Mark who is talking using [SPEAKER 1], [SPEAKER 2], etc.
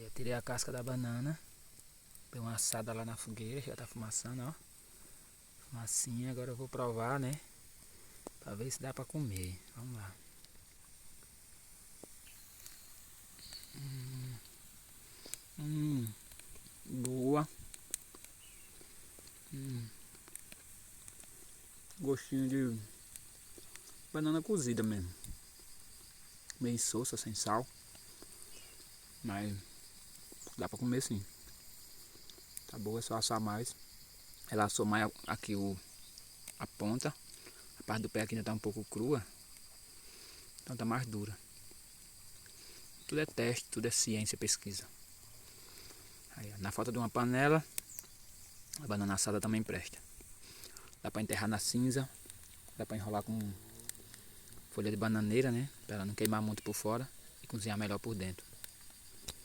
[SPEAKER 1] Eu tirei a casca da banana. Dei uma assada lá na fogueira, já tá fumaçando, ó. Fumacinha, agora eu vou provar, né? Pra ver se dá pra comer. Vamos lá. Boa. Gostinho de banana cozida mesmo. Meio insossa, sem sal. Mas dá pra comer sim. Tá boa, é só assar mais. Ela assou mais aqui a ponta. A parte do pé aqui ainda tá um pouco crua. Então tá mais dura. Tudo é teste, tudo é ciência, pesquisa. Aí, na falta de uma panela, a banana assada também presta. Dá pra enterrar na cinza. Dá pra enrolar com folha de bananeira, né? Pra ela não queimar muito por fora e cozinhar melhor por dentro.